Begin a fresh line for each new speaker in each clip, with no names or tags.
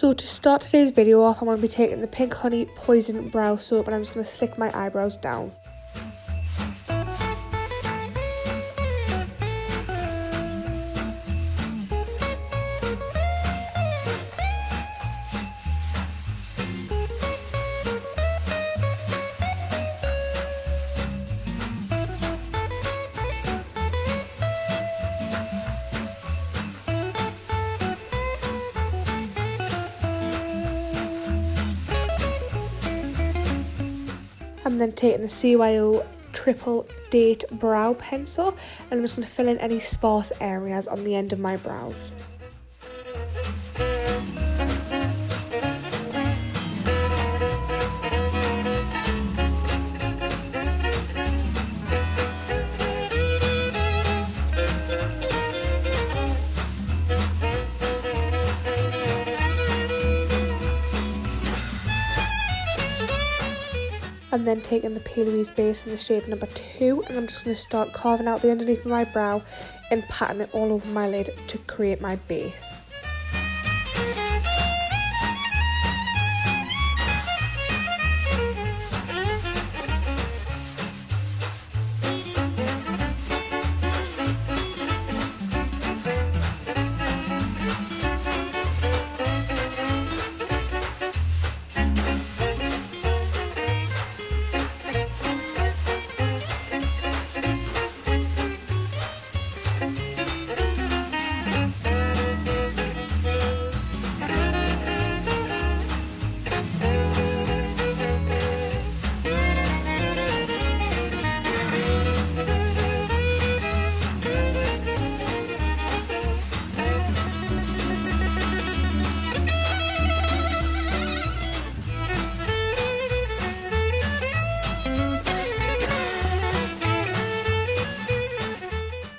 So to start today's video off, I'm going to be taking the Pink Honey Poison Brow Soap and I'm just going to slick my eyebrows down. I'm then taking the CYO Triple Date Brow Pencil and I'm just going to fill in any sparse areas on the end of my brows. I'm then taking the P. Louise base in the shade number 2 and I'm just going to start carving out the underneath of my brow and patting it all over my lid to create my base.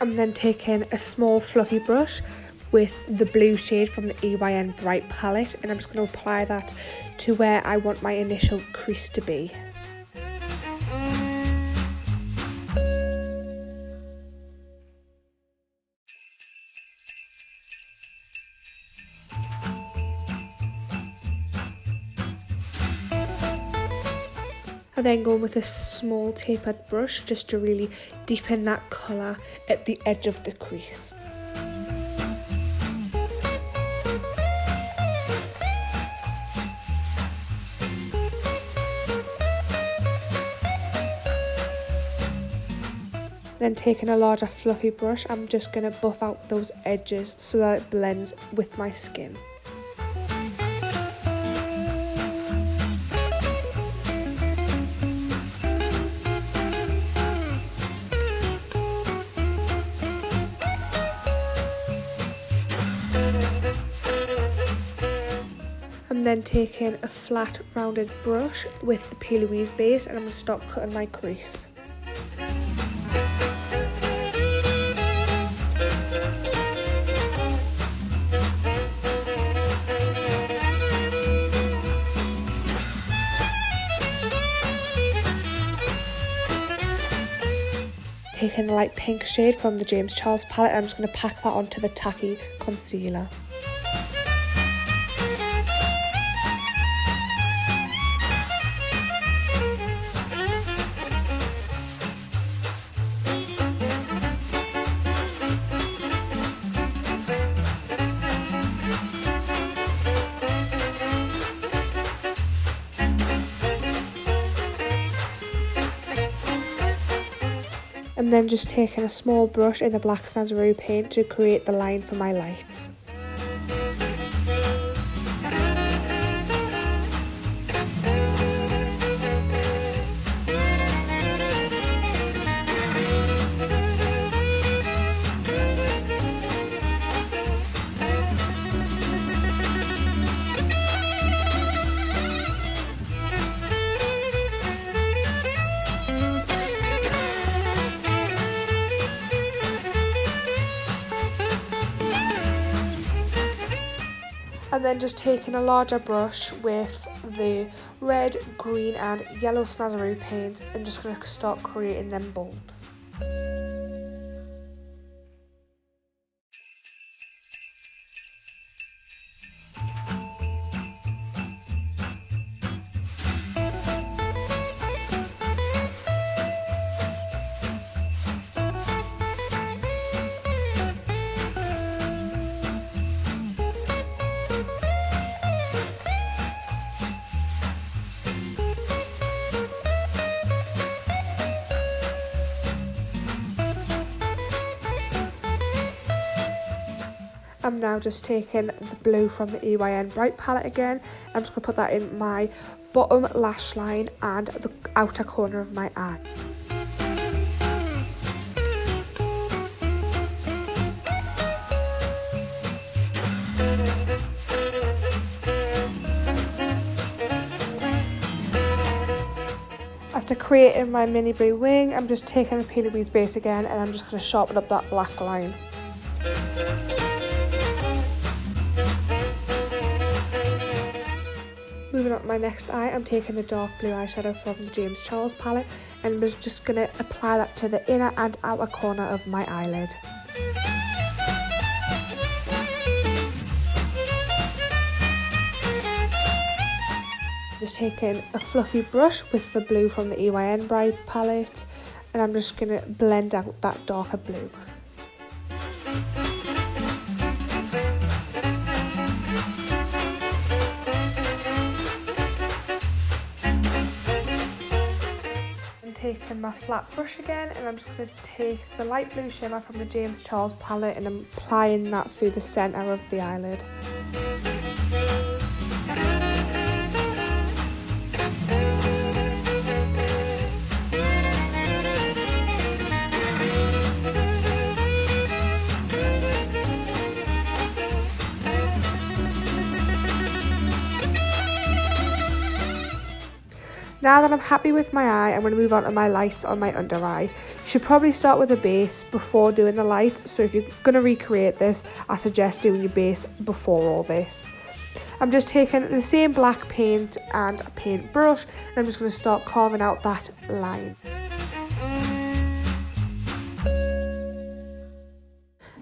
I'm then taking a small fluffy brush with the blue shade from the EYN Bright palette and I'm just going to apply that to where I want my initial crease to be. And then going with a small tapered brush just to really deepen that colour at the edge of the crease. Then taking a larger fluffy brush, I'm just going to buff out those edges so that it blends with my skin. I'm then taking a flat rounded brush with the P. Louise base and I'm going to start cutting my crease. Taking the light pink shade from the James Charles palette, I'm just going to pack that onto the tacky concealer. And then just taking a small brush in the black Snazaroo paint to create the line for my lights. And then just taking a larger brush with the red, green and yellow Snazaroo paint and just going to start creating them bulbs. I'm now just taking the blue from the EYN Bright palette again. I'm just going to put that in my bottom lash line and the outer corner of my eye. After creating my mini blue wing, I'm just taking the Peeler Beads base again and I'm just going to sharpen up that black line. Moving on to my next eye, I'm taking the dark blue eyeshadow from the James Charles palette and I'm just going to apply that to the inner and outer corner of my eyelid. Just taking a fluffy brush with the blue from the EYN Bright palette and I'm just going to blend out that darker blue. I'm taking my flat brush again and I'm just going to take the light blue shimmer from the James Charles palette and I'm applying that through the centre of the eyelid. Now that I'm happy with my eye, I'm going to move on to my lights on my under eye. You should probably start with a base before doing the lights, so if you're going to recreate this, I suggest doing your base before all this. I'm just taking the same black paint and a paint brush, and I'm just going to start carving out that line.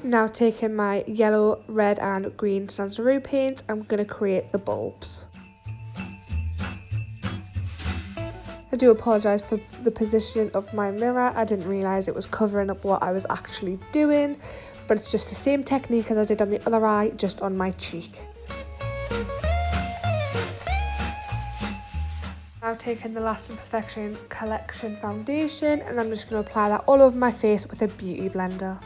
Now taking my yellow, red and green sans serif paint, I'm going to create the bulbs. I do apologise for the position of my mirror. I didn't realise it was covering up what I was actually doing, but it's just the same technique as I did on the other eye, just on my cheek. Now taking the Lasting Perfection Collection foundation and I'm just going to apply that all over my face with a beauty blender.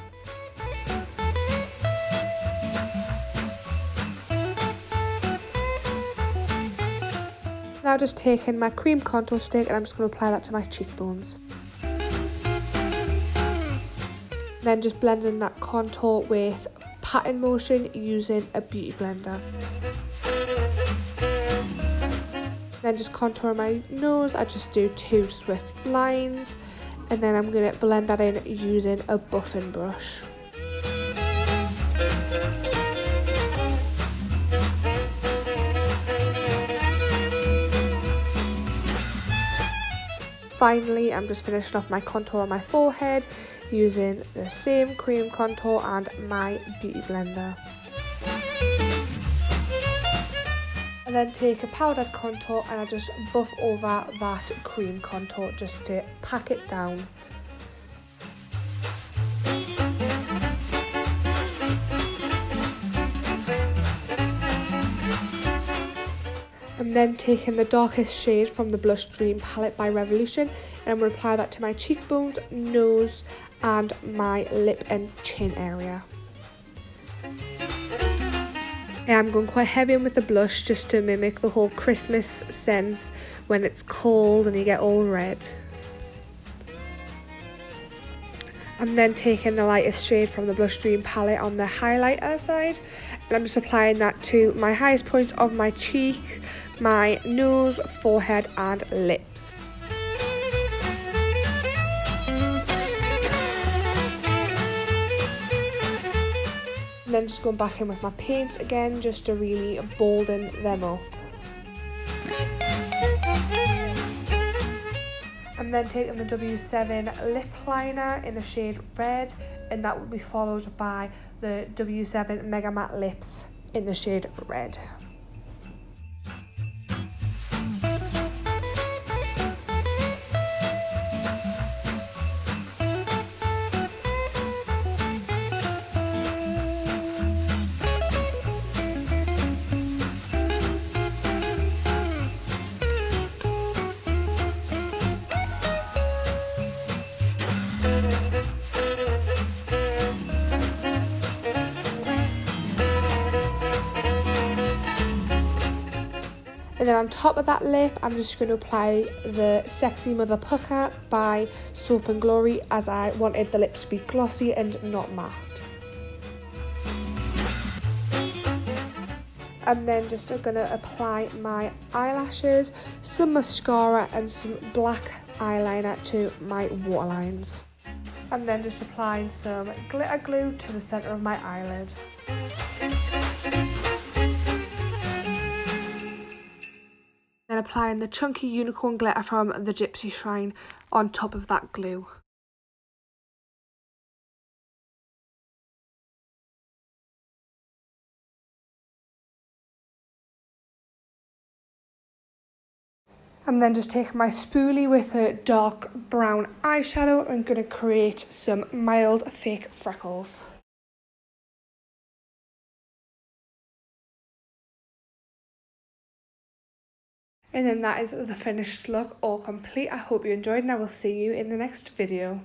Now just taking my cream contour stick and I'm just going to apply that to my cheekbones. Then just blending that contour with pattern motion using a beauty blender. Then just contour my nose, I just do 2 swift lines and then I'm going to blend that in using a buffing brush. Finally, I'm just finishing off my contour on my forehead using the same cream contour and my beauty blender. And then take a powdered contour and I just buff over that cream contour just to pack it down. I'm then taking the darkest shade from the Blush Dream palette by Revolution and I'm going to apply that to my cheekbones, nose and my lip and chin area. And I'm going quite heavy in with the blush just to mimic the whole Christmas sense when it's cold and you get all red. I'm then taking the lightest shade from the Blush Dream palette on the highlighter side and I'm just applying that to my highest points of my cheek, my nose, forehead and lips. And then just going back in with my paints again just to really bolden them up. I'm then taking the W7 lip liner in the shade Red and that will be followed by the W7 Mega Matte Lips in the shade Red. And then on top of that lip, I'm just going to apply the Sexy Mother Pucker by Soap and Glory, as I wanted the lips to be glossy and not matte. I'm then just going to apply my eyelashes, some mascara and some black eyeliner to my waterlines. I'm then just applying some glitter glue to the centre of my eyelid. Then applying the chunky unicorn glitter from the Gypsy Shrine on top of that glue. I'm then just taking my spoolie with a dark brown eyeshadow and going to create some mild fake freckles. And then that is the finished look, all complete. I hope you enjoyed and I will see you in the next video.